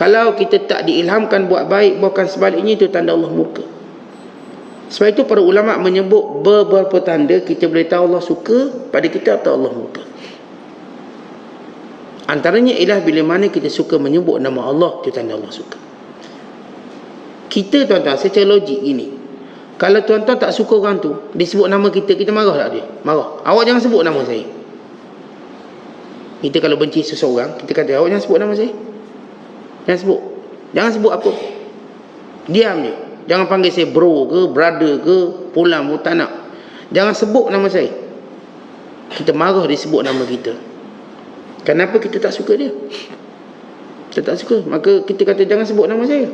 Kalau kita tak diilhamkan buat baik, bukan sebaliknya, itu tanda Allah murka. Sebab itu para ulama menyebut beberapa tanda kita boleh tahu Allah suka pada kita atau Allah murka. Antaranya ialah bila mana kita suka menyebut nama Allah, itu tanda Allah suka. Kita tuan-tuan secara logik gini, kalau tuan-tuan tak suka orang tu disebut nama kita, kita marah tak dia? Marah. Awak jangan sebut nama saya. Kita kalau benci seseorang, kita kata awak jangan sebut nama saya. Jangan sebut. Jangan sebut apa. Diam je. Jangan panggil saya bro ke, brother ke, pulang pun tak nak. Jangan sebut nama saya. Kita marah disebut nama kita. Kenapa kita tak suka dia? Kita tak suka. Maka kita kata jangan sebut nama saya.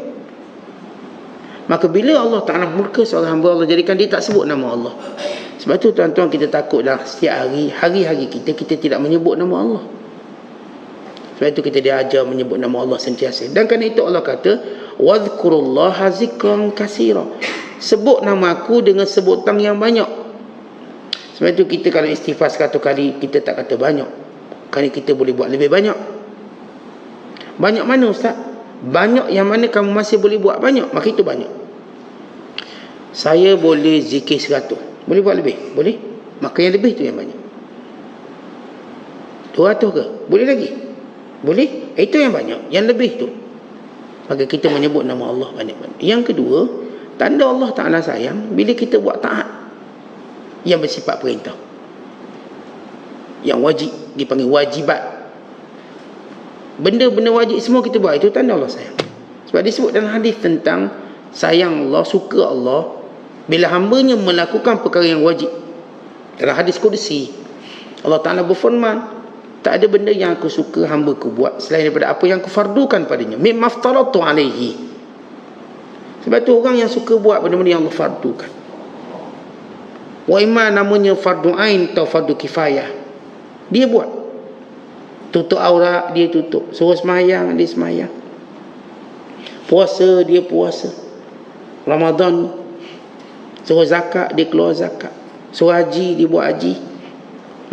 Maka bila Allah Ta'ala murka seorang hamba Allah, jadikan dia tak sebut nama Allah. Sebab tu tuan-tuan kita takutlah setiap hari, hari-hari kita tidak menyebut nama Allah. Sebab itu kita diajar menyebut nama Allah sentiasa. Dan kerana itu Allah kata, wadhkurullaha zikran katsira. Sebut nama aku dengan sebutan yang banyak. Sebab itu kita kalau istighfar 100 kali, kita tak kata banyak. Kerana kita boleh buat lebih banyak. Banyak mana Ustaz? Banyak yang mana kamu masih boleh buat banyak, maka itu banyak. Saya boleh zikir 100, boleh buat lebih? Boleh. Maka yang lebih tu yang banyak. 200 ke? Boleh lagi? Boleh. Itu yang banyak. Yang lebih tu, maka kita menyebut nama Allah banyak-banyak. Yang kedua, tanda Allah Ta'ala sayang bila kita buat taat yang bersifat perintah, yang wajib, dipanggil wajibat. Benda-benda wajib semua kita buat, itu tanda Allah sayang. Sebab disebut dalam hadis tentang sayang Allah, suka Allah bila hambanya melakukan perkara yang wajib. Dalam hadis Qudsi, Allah Ta'ala berfirman, tak ada benda yang aku suka hamba ku buat selain daripada apa yang aku fardukan padanya, mimma aftaratu alaihi. Sebab tu orang yang suka buat benda-benda yang Allah fardukan. Wa imma namanya fardu ain atau fardu kifayah, dia buat. Tutup aurat, dia tutup. Suruh semayang, dia semayang. Puasa, dia puasa. Ramadan, suruh zakat, dia keluar zakat. Suruh haji, dia buat haji.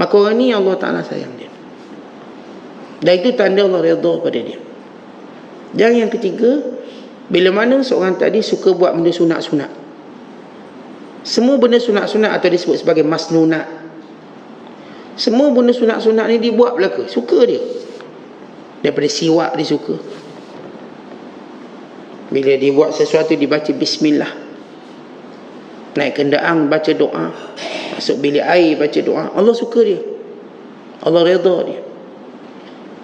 Maka orang ni Allah Ta'ala sayang dia. Dan itu tanda Allah redha pada dia. Dan yang ketiga, bila mana seorang tadi suka buat benda sunat-sunat. Semua benda sunat-sunat atau disebut sebagai masnunat. Semua benda sunat-sunat ni dibuat belaka, suka dia. Daripada siwak dia suka. Bila dia buat sesuatu dibaca bismillah. Naik kenderaan baca doa. Masuk bilik air baca doa. Allah suka dia. Allah redha dia.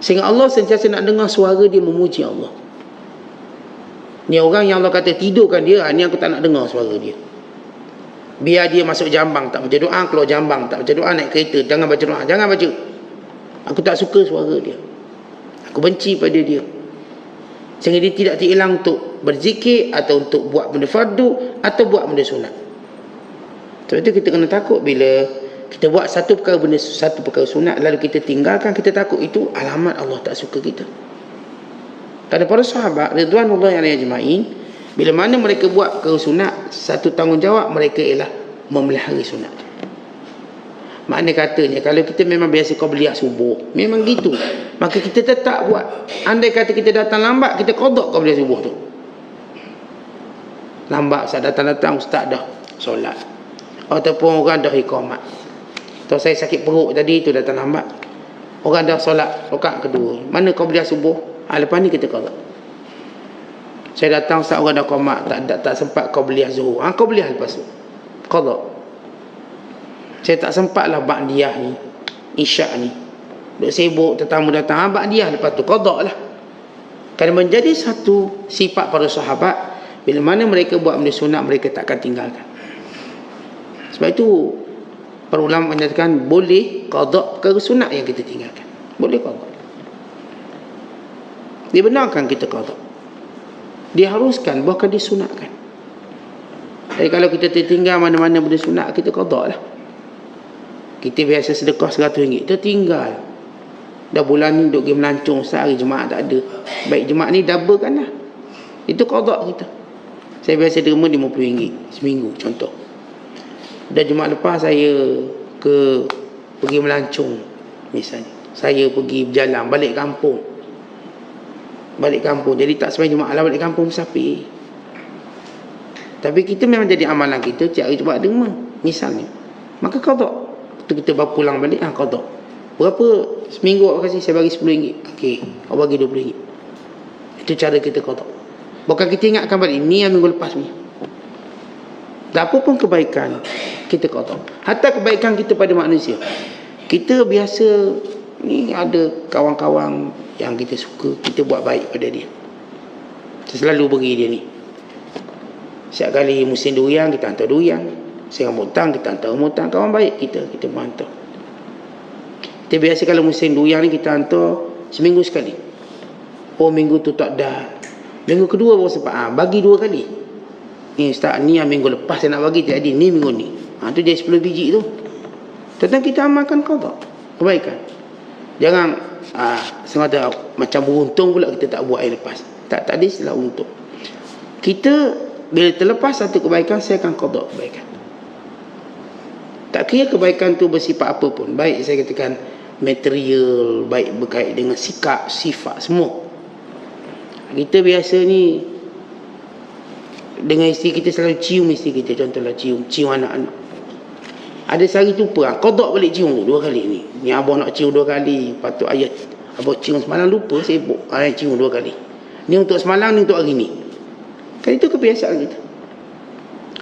Sehingga Allah sentiasa nak dengar suara dia memuji Allah. Ni orang yang Allah kata tidurkan dia, ni aku tak nak dengar suara dia. Biar dia masuk jambang tak baca doa, keluar jambang tak baca doa, naik kereta jangan baca doa, jangan baca. Aku tak suka suara dia. Aku benci pada dia. Sehingga dia tidak terhilang untuk berzikir atau untuk buat benda fardu atau buat benda sunat. Sebab itu kita kena takut bila kita buat satu perkara sunat lalu kita tinggalkan, kita takut itu alamat Allah tak suka kita. Kerana para sahabat ridwanullahi alaihi ajma'in, bila mana mereka buat perkara sunat, satu tanggungjawab mereka ialah memelihara sunat. Maknanya katanya, kalau kita memang biasa qabliyah subuh, memang gitu, maka kita tetap buat. Andai kata kita datang lambat, kita qada qabliyah subuh tu. Lambat, saat datang-datang ustaz dah solat, ataupun orang dah iqamat. Atau saya sakit perut tadi tu datang lambat, orang dah solat rakaat kedua, mana qabliyah subuh? Lepas ni kita qada. Saya datang saat orang dah qamat, tak sempat qabliyah zuhur. Qabliyah lepas tu qada. Saya tak sempat lah ba'diyah ni, isyak ni, duk sibuk, tetamu datang, ba'diyah lepas tu qada lah. Kerana menjadi satu sifat para sahabat, bila mana mereka buat benda sunat, mereka takkan tinggalkan. Sebab itu para ulama menyatakan boleh qada perkara sunat yang kita tinggalkan. Boleh qada. Dibenarkan kita qada. Diharuskan, bahkan disunatkan. Jadi kalau kita tertinggal mana-mana benda sunat, kita qada lah. Kita biasa sedekah RM100, kita tinggal. Dah bulan ni duk pergi melancong, sehari jemaah tak ada. Baik jemaah ni double kan lah. Itu qada kita. Saya biasa derma RM50 seminggu contoh. Dan jemaah lepas saya pergi melancong misalnya, saya pergi berjalan balik kampung, balik kampung. Jadi tak sembahyang Jumaat lah, balik kampung musafir. Tapi kita memang jadi amalan kita tiap hari Jumaat derma misalnya, maka qada. Kita baru pulang balik, qada. Berapa seminggu awak kasih? Saya bagi RM10. Okey, awak bagi RM20. Itu cara kita qada. Bukan kita ingatkan balik ni yang minggu lepas ni. Tak apa pun kebaikan kita qada. Hatta kebaikan kita pada manusia. Kita biasa ni ada kawan-kawan yang kita suka, kita buat baik pada dia. Kita selalu beri dia ni. Setiap kali musim durian, kita hantar durian. Musim rambutan, kita hantar rambutan. Kawan baik kita hantar. Kita biasa kalau musim durian ni kita hantar seminggu sekali. Oh, minggu tu tak dah. Minggu kedua baru sempat. Bagi 2 kali. Ni ustaz, ni yang minggu lepas saya nak bagi, jadi ni minggu ni. Tu jadi 10 biji tu. Tentang kita amalkan qada, kebaikan. Jangan semata macam beruntung pula kita tak buat yang lepas. Tak ada istilah untung. Kita bila terlepas satu kebaikan, saya akan qada kebaikan. Tak kira kebaikan tu bersifat apa pun. Baik saya katakan material, baik berkait dengan sikap, sifat, semua. Kita biasa ni dengan isteri kita selalu cium isteri kita. Contohnya cium anak-anak. Ada sehari lupa, qada balik cium tu 2 kali ni. Ni abah nak cium 2 kali. Patut ayat abah cium semalam, lupa sibuk. Ayat cium 2 kali. Ni untuk semalam, ni untuk hari ni. Kan itu kebiasaan kita.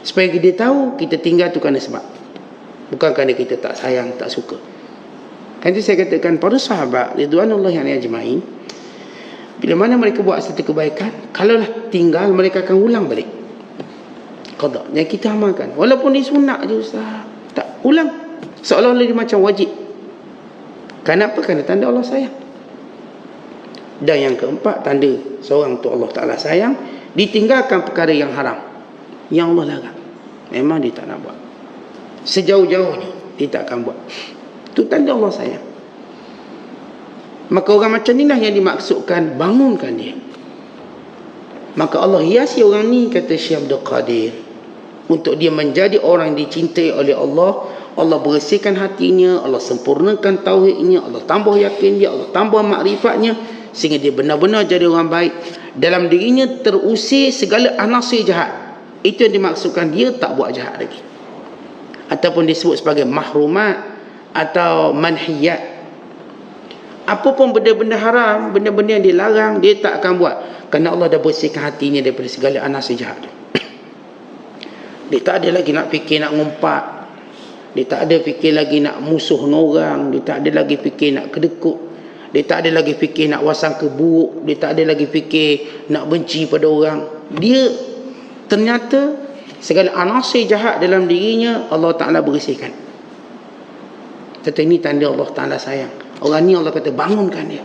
Supaya dia tahu kita tinggal tu kerana sebab. Bukan kerana kita tak sayang, tak suka. Kan itu saya katakan para sahabat ridwanullahi alaihi ajmain, bila mana mereka buat satu kebaikan, kalaulah tinggal, mereka akan ulang balik qada yang kita amalkan. Walaupun dia sunat je ustaz, tak ulang. Seolah-olah dia macam wajib. Kenapa? Kerana tanda Allah sayang. Dan yang keempat, tanda seorang tu Allah Ta'ala sayang, ditinggalkan perkara yang haram, yang Allah larang. Memang dia tak nak buat. Sejauh-jauhnya dia tak akan buat. Itu tanda Allah sayang. Maka orang macam inilah yang dimaksudkan bangunkan dia. Maka Allah hiasi orang ni, kata Syekh Abdul Qadir, untuk dia menjadi orang yang dicintai oleh Allah. Allah bersihkan hatinya, Allah sempurnakan tauhidnya, Allah tambah yakin dia, Allah tambah makrifatnya, sehingga dia benar-benar jadi orang baik. Dalam dirinya terusir segala anasir jahat. Itu yang dimaksudkan dia tak buat jahat lagi. Ataupun disebut sebagai mahrumat atau manhiyat. Apa pun benda-benda haram, benda-benda yang dilarang, dia tak akan buat. Kerana Allah dah bersihkan hatinya daripada segala anasir jahat tu. Dia tak ada lagi nak fikir nak ngumpat. Dia tak ada fikir lagi nak musuh dengan orang. Dia tak ada lagi fikir nak kedekut. Dia tak ada lagi fikir nak wasangka buruk. Dia tak ada lagi fikir nak benci pada orang. Dia ternyata segala anasir jahat dalam dirinya Allah Ta'ala bersihkan. Tetapi ini tanda Allah Ta'ala sayang. Orang ni Allah kata bangunkan dia.